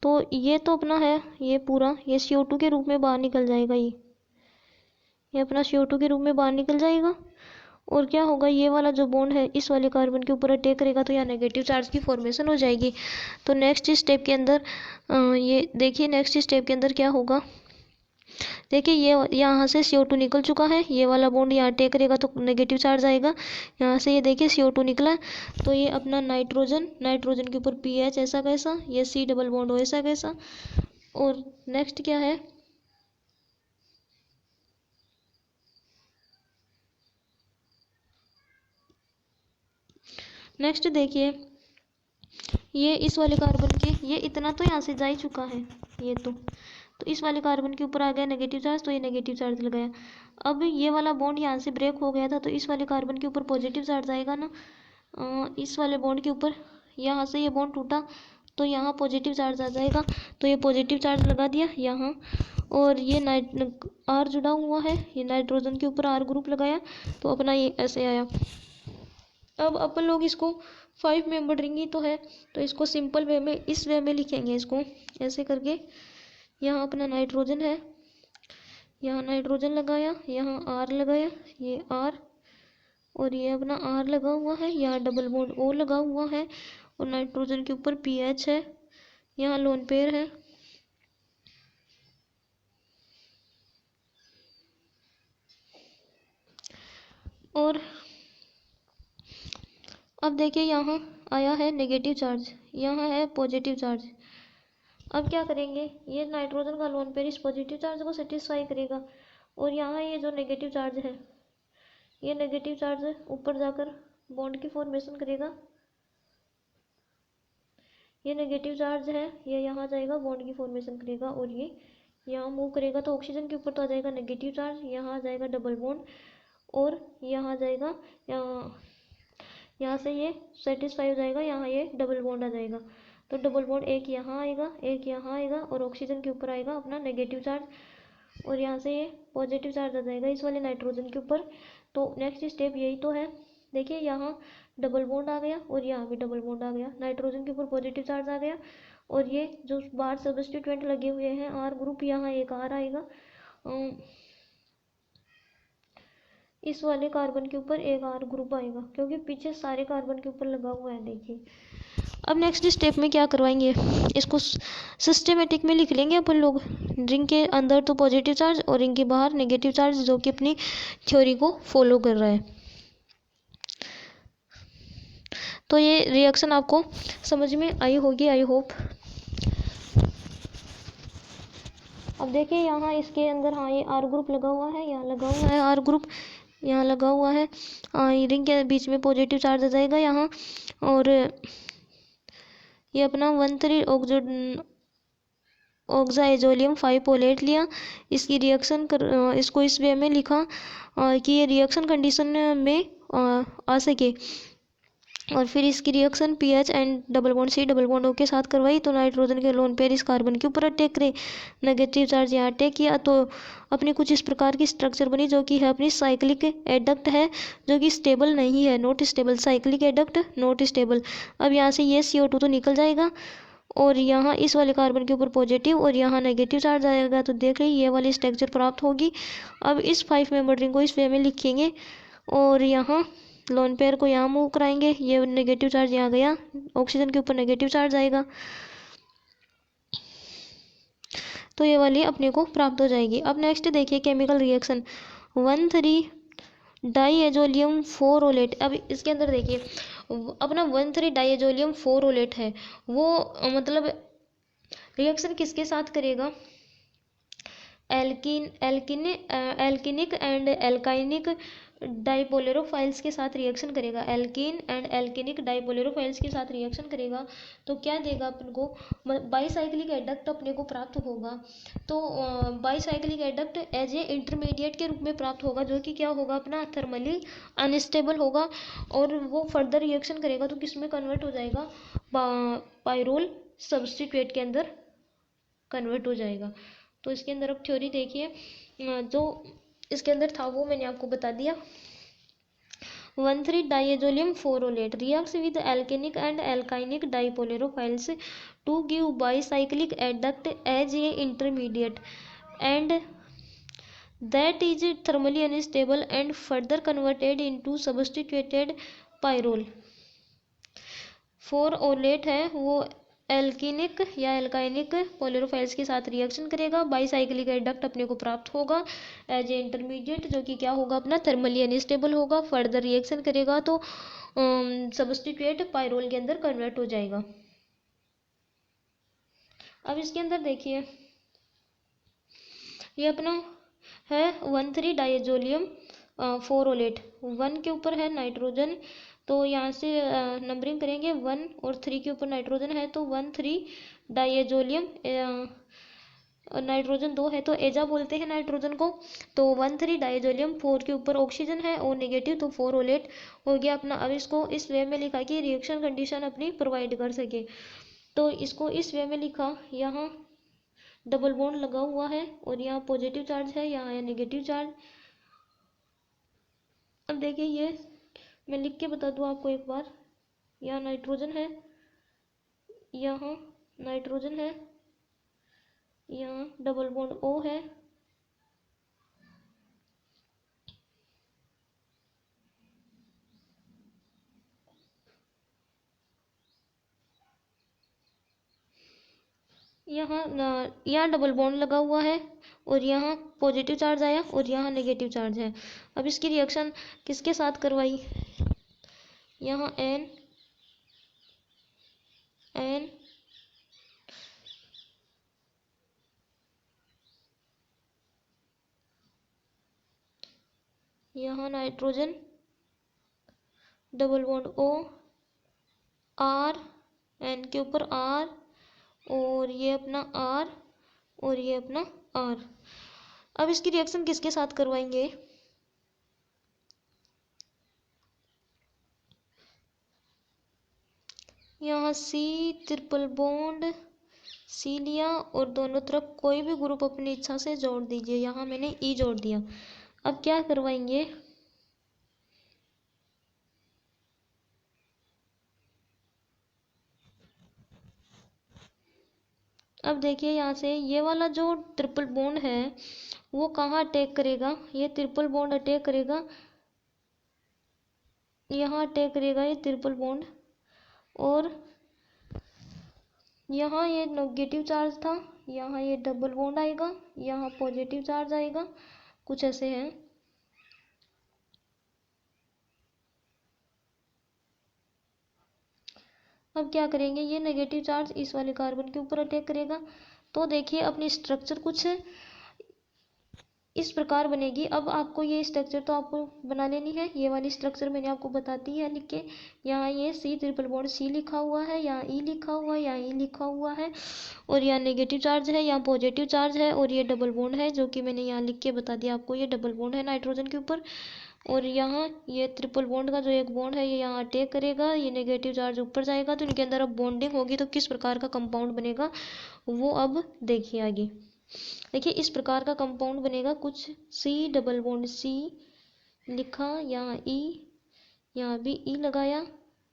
तो ये तो अपना है ये पूरा, ये CO2 के रूप में बाहर निकल जाएगा ये, ये अपना CO2 के रूप में बाहर निकल जाएगा। और क्या होगा, ये वाला जो बॉन्ड है इस वाले कार्बन के ऊपर अटैक करेगा तो यहाँ नेगेटिव चार्ज की फॉर्मेशन हो जाएगी। तो नेक्स्ट स्टेप के अंदर ये देखिए, नेक्स्ट स्टेप के अंदर क्या होगा, देखिए ये यहाँ से CO2 निकल चुका है, ये वाला बॉन्ड यहाँ अटैक करेगा तो नेगेटिव चार्ज आएगा। यहाँ से ये देखिए CO2 निकला, तो ये अपना नाइट्रोजन, नाइट्रोजन के ऊपर PH ऐसा कैसा, ये C डबल बॉन्ड हो ऐसा कैसा। और नेक्स्ट क्या है, नेक्स्ट देखिए, ये इस वाले कार्बन के, ये इतना तो यहाँ से जा ही चुका है, ये तो इस वाले कार्बन के ऊपर आ गया नेगेटिव चार्ज, तो ये नेगेटिव चार्ज लगाया। अब ये वाला बॉन्ड यहाँ से ब्रेक हो गया था, तो इस वाले कार्बन के ऊपर पॉजिटिव चार्ज आएगा ना, इस वाले बॉन्ड के ऊपर, यहाँ से ये बॉन्ड टूटा तो यहाँ पॉजिटिव चार्ज आ जाएगा, तो ये पॉजिटिव चार्ज लगा दिया यहाँ। और ये R जुड़ा हुआ है, ये नाइट्रोजन के ऊपर R ग्रुप लगाया, तो अपना ये ऐसे आया। अब अपन लोग इसको 5 मेंबर रिंग ही तो है, तो इसको सिंपल वे में, इस वे में लिखेंगे इसको ऐसे करके। यहाँ अपना नाइट्रोजन है, यहाँ नाइट्रोजन लगाया, यहाँ R लगाया, ये R, और ये अपना R लगा हुआ है, यहाँ डबल बॉन्ड O लगा हुआ है, और नाइट्रोजन के ऊपर PH है, यहाँ लोन पेयर है। और अब देखिए यहाँ आया है नेगेटिव चार्ज, यहाँ है पॉजिटिव चार्ज। अब क्या करेंगे, ये नाइट्रोजन का लोन पेयर इस पॉजिटिव चार्ज को सेटिस्फाई करेगा, और यहाँ ये जो नेगेटिव चार्ज है, ये नेगेटिव चार्ज ऊपर जाकर बॉन्ड की फॉर्मेशन करेगा। ये नेगेटिव चार्ज है, ये यहाँ जाएगा बॉन्ड की फॉर्मेशन करेगा, और ये यहाँ मूव करेगा तो ऑक्सीजन के ऊपर तो आ जाएगा नेगेटिव चार्ज, यहाँ आ जाएगा डबल बॉन्ड, और यहाँ जाएगा, यहाँ से ये सेटिस्फाई हो जाएगा, यहाँ ये डबल बॉन्ड आ जाएगा। तो डबल बॉन्ड एक यहाँ आएगा, एक यहाँ आएगा, और ऑक्सीजन के ऊपर आएगा अपना नेगेटिव चार्ज, और यहाँ से ये पॉजिटिव चार्ज आ जाएगा इस वाले नाइट्रोजन के ऊपर। तो नेक्स्ट स्टेप यही तो है, देखिए यहाँ डबल बॉन्ड आ गया, और यहाँ भी डबल बॉन्ड आ गया, नाइट्रोजन के ऊपर पॉजिटिव चार्ज आ गया, और ये जो बाहर सब्स्टिट्यूएंट लगे हुए हैं R ग्रुप, यहाँ एक R आएगा, इस वाले कार्बन के ऊपर एक R ग्रुप आएगा, क्योंकि पीछे सारे कार्बन के ऊपर लगा हुआ है। देखिए अब नेक्स्ट स्टेप में क्या करवाएंगे, इसको सिस्टेमेटिक में लिख लेंगे अपन लोग। रिंग के अंदर तो पॉजिटिव चार्ज और रिंग के बाहर नेगेटिव चार्ज, जो कि अपनी थ्योरी को फॉलो कर रहा है। तो ये रिएक्शन आपको समझ में आई होगी, आई होप। अब देखिए यहाँ इसके अंदर, हाँ ये R ग्रुप लगा हुआ है, यहाँ लगा हुआ है R ग्रुप, यहाँ लगा हुआ है, रिंग के बीच में पॉजिटिव चार्ज आ जाएगा यहाँ, और ये अपना 1,3 ऑक्साइजोलियम 5 लिया। इसकी रिएक्शन इसको इस वे में लिखा कि ये रिएक्शन कंडीशन में आ सके, और फिर इसकी reaction PH and double bond C double bond O के साथ करवाई, तो नाइट्रोजन के लोन पेयर इस कार्बन के ऊपर अटैक करे, नेगेटिव चार्ज यहाँ अटैक किया, तो अपनी कुछ इस प्रकार की स्ट्रक्चर बनी, जो कि है अपनी साइक्लिक एडक्ट है, जो कि स्टेबल नहीं है, not stable, cyclic adduct not stable. अब यहाँ से ये CO2 तो निकल जाएगा, और यहाँ इस वाले कार्बन के ऊपर पॉजिटिव और यहाँ नेगेटिव चार्ज आएगा, तो देख रही ये वाली स्ट्रक्चर प्राप्त होगी। अब इस 5 मेंबर रिंग को इस वे में लिखेंगे, और यहाँ लोन पेयर को यहाँ मूव कराएंगे, ये नेगेटिव चार्ज यहाँ गया, ऑक्सीजन के ऊपर नेगेटिव चार्ज आएगा, तो ये वाली अपने को प्राप्त हो जाएगी। अब नेक्स्ट देखिए केमिकल रिएक्शन 1,3 डाईएजोलियम 4ओलेट। अब इसके अंदर देखिए अपना 1,3 डाईएजोलियम 4ओलेट है, वो मतलब रिएक्शन किसके साथ करेगा, एल्किनिक एंड एल्काइनिक डाइपोलेरोफाइल्स के साथ रिएक्शन करेगा, एल्कीन एंड एल्किनिक डाइपोलेरोफाइल्स के साथ रिएक्शन करेगा, तो क्या देगा अपन को, बाईसाइक्लिक एडक्ट अपने को प्राप्त होगा। तो bicyclic adduct as a intermediate के रूप में प्राप्त होगा, जो कि क्या होगा अपना थर्मली अनस्टेबल होगा, और वो फर्दर रिएक्शन करेगा तो किस में कन्वर्ट हो जाएगा, पाइरोल सब्स्टिट्यूएंट के अंदर कन्वर्ट हो जाएगा। तो इसके अंदर अब थ्योरी देखिए, जो इसके अंदर था वो मैंने आपको बता दिया। 1,3 डाईएजोलियम 4ओलेट reacts with alkenic and alkynic dipolerophiles to give bicyclic adduct as a intermediate, and that is thermally unstable and further converted into substituted pyrrole. Four OLED है वो एल्किनिक या एल्काइनिक पोलरोफाइल्स के साथ रिएक्शन करेगा, बाईसाइक्लिक एडक्ट अपने को प्राप्त होगा एज ए इंटरमीडिएट, जो कि क्या होगा अपना थर्मली अनस्टेबल होगा, फर्दर रिएक्शन करेगा तो सब्स्टिट्यूट पायरोल के अंदर कन्वर्ट हो जाएगा। अब इसके अंदर देखिए ये अपना है 1,3 डाइएजोलियम फोरोलेट, 1 के ऊपर है नाइट्रोजन, तो यहाँ से नंबरिंग करेंगे 1 और 3 के ऊपर नाइट्रोजन है तो 1,3 डाइएजोलियम, नाइट्रोजन 2 है तो एजा बोलते हैं नाइट्रोजन को, तो 1,3 डाइएजोलियम, 4 के ऊपर ऑक्सीजन है और नेगेटिव तो फोरोलेट हो गया अपना। अब इसको इस वे में लिखा कि रिएक्शन कंडीशन अपनी प्रोवाइड कर सके, तो इसको इस वे में लिखा, यहाँ डबल बॉन्ड लगा हुआ है और यहाँ पॉजिटिव चार्ज है, यहाँ है नेगेटिव चार्ज। अब देखिए ये मैं लिख के बता दूँ आपको एक बार, यहाँ नाइट्रोजन है, यहाँ नाइट्रोजन है, यहाँ डबल बॉन्ड O है, यहाँ डबल बॉन्ड लगा हुआ है और यहाँ पॉजिटिव चार्ज आया और यहाँ नेगेटिव चार्ज है। अब इसकी रिएक्शन किसके साथ करवाई, यहाँ N N यहाँ nitrogen double bond O, R, N के ऊपर R और ये अपना R और ये अपना R। अब इसकी रिएक्शन किसके साथ करवाएंगे, यहाँ C ट्रिपल बॉन्ड C लिया और दोनों तरफ कोई भी ग्रुप अपनी इच्छा से जोड़ दीजिए, यहाँ मैंने E जोड़ दिया। अब क्या करवाएंगे, अब देखिए यहाँ से ये वाला जो ट्रिपल बॉन्ड है वो कहाँ अटैक करेगा, ये ट्रिपल बॉन्ड अटैक करेगा, यहाँ अटैक करेगा ये ट्रिपल बॉन्ड, और यहाँ ये नेगेटिव चार्ज था, यहाँ ये डबल बॉन्ड आएगा, यहाँ पॉजिटिव चार्ज आएगा, कुछ ऐसे है। अब क्या करेंगे, ये नेगेटिव चार्ज इस वाले कार्बन के ऊपर अटैक करेगा, तो देखिए अपनी स्ट्रक्चर कुछ इस प्रकार बनेगी। अब आपको ये स्ट्रक्चर तो आपको बना लेनी है, ये वाली स्ट्रक्चर मैंने आपको बताती है लिख के, यहाँ ये C ट्रिपल बॉन्ड C लिखा हुआ है, यहाँ E लिखा हुआ है, यहाँ E लिखा हुआ है और यहाँ नेगेटिव चार्ज है, यहाँ पॉजिटिव चार्ज है और ये डबल बॉन्ड है जो कि मैंने यहाँ लिख के बता दिया आपको, ये डबल बॉन्ड है नाइट्रोजन के ऊपर, और यहाँ ये ट्रिपल बॉन्ड का जो एक बॉन्ड है ये यहाँ अटैक करेगा, ये नेगेटिव चार्ज ऊपर जाएगा, तो इनके अंदर अब बॉन्डिंग होगी तो किस प्रकार का कंपाउंड बनेगा वो अब देखिए आगे। देखिए इस प्रकार का कंपाउंड बनेगा, कुछ C डबल बॉन्ड C लिखा, यहाँ E, यहाँ भी E लगाया,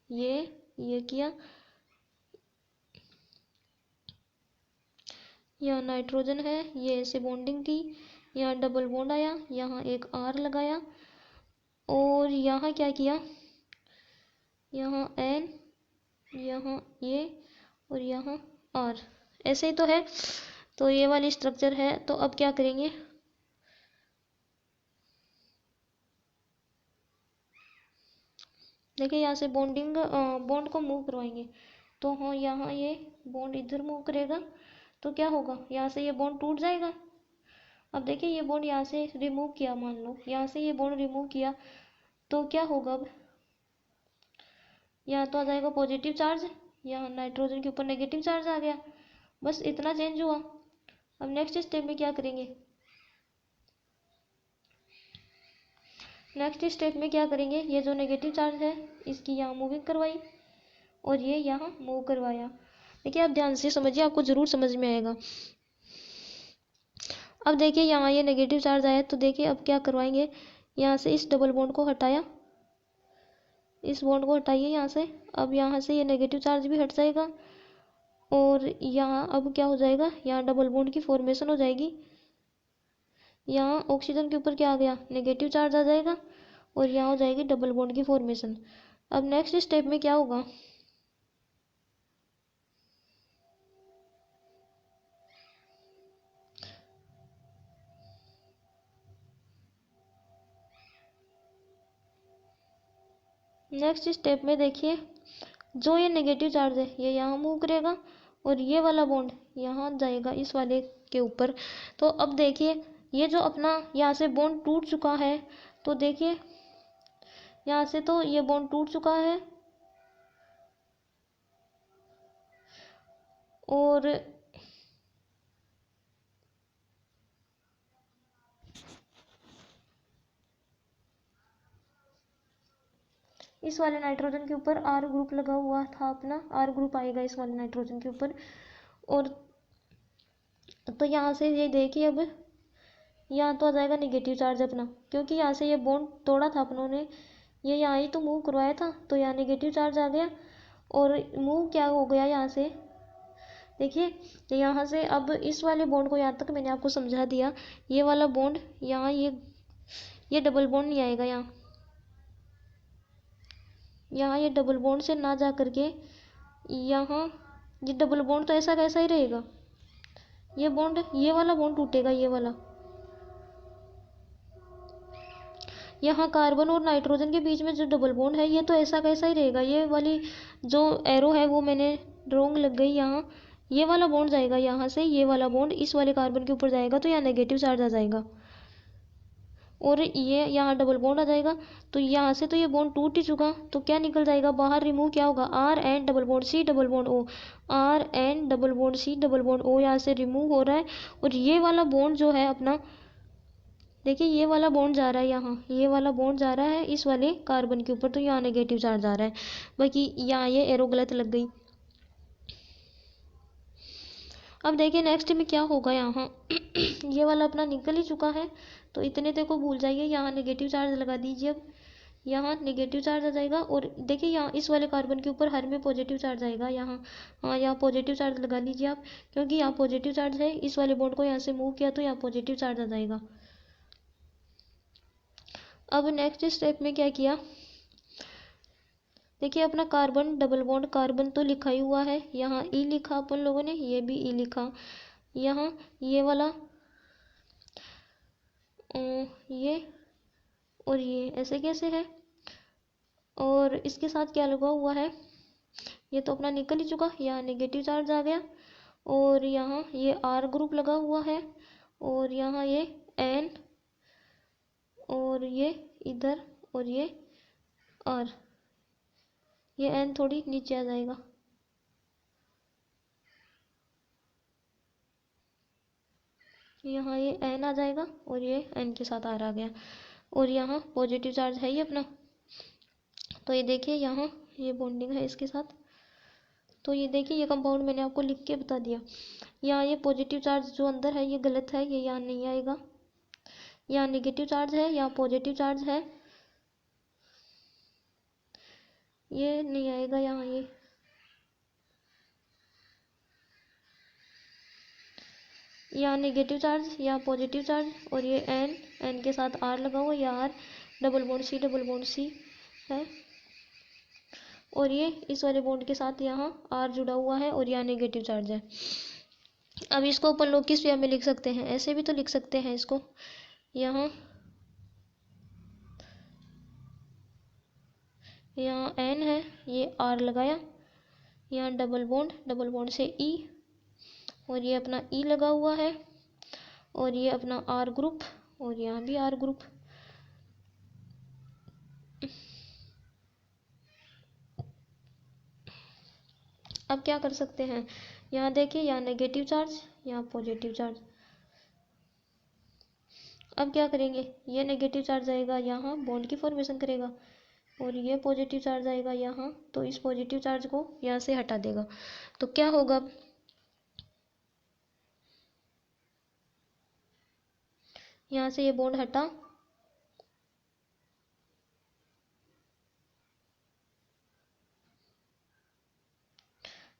ये किया, यहाँ नाइट्रोजन है, ये ऐसे बॉन्डिंग की, यहाँ डबल बॉन्ड आया, यहाँ एक R लगाया और यहाँ क्या किया, यहाँ N, यहाँ ये और यहाँ R, ऐसे ही तो है। तो ये वाली स्ट्रक्चर है, तो अब क्या करेंगे, देखिए यहाँ से बॉन्ड को मूव करवाएंगे, तो हाँ यहाँ ये बॉन्ड इधर मूव करेगा तो क्या होगा, यहाँ से ये बॉन्ड टूट जाएगा। अब देखिए ये बॉन्ड यहाँ से रिमूव किया, मान लो यहाँ से ये बॉन्ड रिमूव किया तो क्या होगा, अब यहाँ तो आ जाएगा पॉजिटिव चार्ज, यहाँ नाइट्रोजन के ऊपर नेगेटिव चार्ज आ गया, बस इतना चेंज हुआ। अब नेक्स्ट स्टेप में क्या करेंगे, नेक्स्ट स्टेप में क्या करेंगे, ये जो नेगेटिव चार्ज है इसकी यहाँ मूविंग करवाई और ये यहाँ मूव करवाया। देखिए आप ध्यान से समझिए, आपको ज़रूर समझ में आएगा। अब देखिए यहाँ ये नेगेटिव चार्ज आया, तो देखिए अब क्या करवाएंगे, यहाँ से इस डबल बॉन्ड को हटाया, इस बॉन्ड को हटाइए यहाँ से, अब यहाँ से ये नेगेटिव चार्ज भी हट जाएगा और यहाँ अब क्या हो जाएगा, यहाँ डबल बॉन्ड की फॉर्मेशन हो जाएगी, यहाँ ऑक्सीजन के ऊपर क्या आ गया, नेगेटिव चार्ज आ जाएगा और यहाँ हो जाएगी डबल बॉन्ड की फॉर्मेशन। अब नेक्स्ट स्टेप में क्या होगा, नेक्स्ट स्टेप में देखिए जो ये नेगेटिव चार्ज है ये यहाँ मूव करेगा और ये वाला बॉन्ड यहाँ जाएगा इस वाले के ऊपर। तो अब देखिए ये जो अपना यहाँ से बॉन्ड टूट चुका है, तो देखिए यहाँ से तो ये बॉन्ड टूट चुका है और इस वाले नाइट्रोजन के ऊपर आर ग्रुप लगा हुआ था, अपना आर ग्रुप आएगा इस वाले नाइट्रोजन के ऊपर। और तो यहाँ से ये देखिए अब यहाँ तो आ जाएगा नेगेटिव चार्ज अपना, क्योंकि यहाँ से ये बॉन्ड तोड़ा था अपनों ने, ये यहाँ ही तो मूव करवाया था, तो यहाँ नेगेटिव चार्ज आ गया। और मूव क्या हो गया यहाँ से, देखिए यहाँ से अब इस वाले बॉन्ड को, यहाँ तक मैंने आपको समझा दिया, ये वाला बॉन्ड यहाँ ये डबल बॉन्ड नहीं आएगा यहाँ ये डबल बॉन्ड से ना जा करके यहाँ ये डबल बॉन्ड तो ऐसा कैसा ही रहेगा, ये बॉन्ड ये वाला बॉन्ड टूटेगा, ये वाला यहाँ कार्बन और नाइट्रोजन के बीच में जो डबल बॉन्ड है ये तो ऐसा कैसा ही रहेगा। ये वाली जो एरो है वो मैंने रॉन्ग लग गई, यहाँ ये वाला बॉन्ड जाएगा, यहाँ से ये वाला बॉन्ड इस वाले कार्बन के ऊपर जाएगा तो यहाँ नेगेटिव चार्ज आ जाएगा और ये यहाँ डबल बॉन्ड आ जाएगा। तो यहाँ से तो ये बॉन्ड टूट ही चुका, तो क्या निकल जाएगा बाहर, रिमूव क्या होगा, R N double bond C double bond O, R N double bond C double bond O यहाँ से रिमूव हो रहा है। और ये वाला बॉन्ड जो है अपना, देखिए ये वाला बॉन्ड जा रहा है यहाँ, ये वाला बॉन्ड जा रहा है इस वाले कार्बन के ऊपर, तो यहाँ नेगेटिव चार्ज आ रहा है। बाकी यहाँ ये एरो गलत लग गई। अब देखिए नेक्स्ट में क्या होगा, यहाँ ये वाला अपना निकल ही चुका है, तो इतने तक को भूल जाइए, यहाँ नेगेटिव चार्ज लगा दीजिए। अब यहाँ नेगेटिव चार्ज आ जाएगा और देखिए यहाँ इस वाले कार्बन के ऊपर हर में पॉजिटिव चार्ज आएगा यहाँ, हाँ यहाँ पॉजिटिव चार्ज लगा लीजिए आप, क्योंकि यहाँ पॉजिटिव चार्ज है, इस वाले बॉन्ड को यहाँ से मूव किया तो यहाँ पॉजिटिव चार्ज आ जाएगा। अब नेक्स्ट स्टेप में क्या किया, देखिए अपना कार्बन डबल बॉन्ड, कार्बन तो लिखा ही हुआ है, यहाँ ई लिखा अपन लोगों ने, ये भी ई लिखा, यहाँ ये वाला ये और ये ऐसे कैसे है, और इसके साथ क्या लगा हुआ है, ये तो अपना निकल ही चुका, यहाँ नेगेटिव चार्ज आ गया और यहाँ ये आर ग्रुप लगा हुआ है और यहाँ ये एन और ये इधर और ये आर, ये एन थोड़ी नीचे आ जाएगा, यहाँ ये एन आ जाएगा और ये एन के साथ आर आ गया और यहाँ पॉजिटिव चार्ज है ये अपना। तो ये देखिए यहाँ ये बॉन्डिंग है इसके साथ, तो ये देखिए ये कंपाउंड मैंने आपको लिख के बता दिया। यहाँ ये पॉजिटिव चार्ज जो अंदर है ये गलत है, ये यहाँ नहीं आएगा, यहाँ नेगेटिव चार्ज है, यहाँ पॉजिटिव चार्ज है, ये नहीं आएगा यहाँ, ये यहाँ नेगेटिव चार्ज, यहाँ पॉजिटिव चार्ज और ये एन, एन के साथ आर लगा हुआ, यहाँ आर डबल बॉन्ड सी है और ये इस वाले बॉन्ड के साथ यहाँ आर जुड़ा हुआ है और यहाँ नेगेटिव चार्ज है। अब इसको अपन लोग किस वे में लिख सकते हैं, ऐसे भी तो लिख सकते हैं इसको, यहाँ एन है, ये आर लगाया, यहाँ डबल बॉन्ड से ई और ये अपना ई लगा हुआ है और ये अपना आर ग्रुप और यहाँ भी आर ग्रुप। अब क्या कर सकते हैं, यहाँ देखिए यहाँ नेगेटिव चार्ज, यहाँ पॉजिटिव चार्ज। अब क्या करेंगे, ये नेगेटिव चार्ज आएगा यहाँ बॉन्ड की फॉर्मेशन करेगा और ये पॉजिटिव चार्ज आएगा यहाँ, तो इस पॉजिटिव चार्ज को यहाँ से हटा देगा। तो क्या होगा, यहाँ से ये बॉन्ड हटा,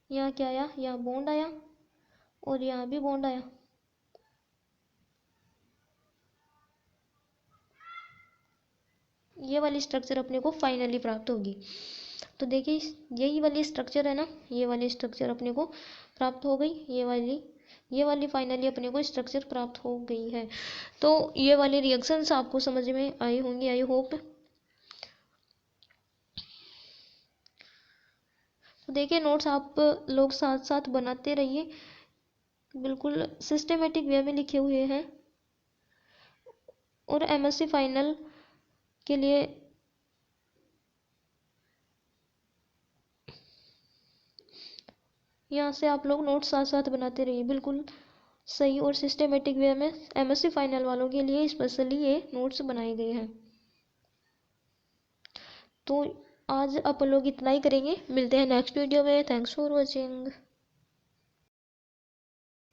यहाँ क्या आया, यहाँ बॉन्ड आया और यहाँ भी बॉन्ड आया। ये वाली स्ट्रक्चर अपने को फाइनली प्राप्त होगी। तो देखिए यही वाली स्ट्रक्चर है ना, ये वाली स्ट्रक्चर अपने को प्राप्त हो गई, ये वाली फाइनली अपने को स्ट्रक्चर प्राप्त हो गई है। तो ये वाली रिएक्शंस आपको समझ में आई होंगी, आई होप। तो देखिए नोट्स आप लोग साथ साथ बनाते रहिए, बिल्कुल सिस्टमेटिक वे में लिखे हुए हैं। और एमएससी फाइनल के लिए यहाँ से आप लोग नोट्स साथ साथ बनाते रहिए, बिल्कुल सही और सिस्टमेटिक वे में एमएससी फाइनल वालों के लिए स्पेशली ये नोट्स बनाए गए हैं। तो आज अपन लोग इतना ही करेंगे, मिलते हैं नेक्स्ट वीडियो में। Thanks for watching.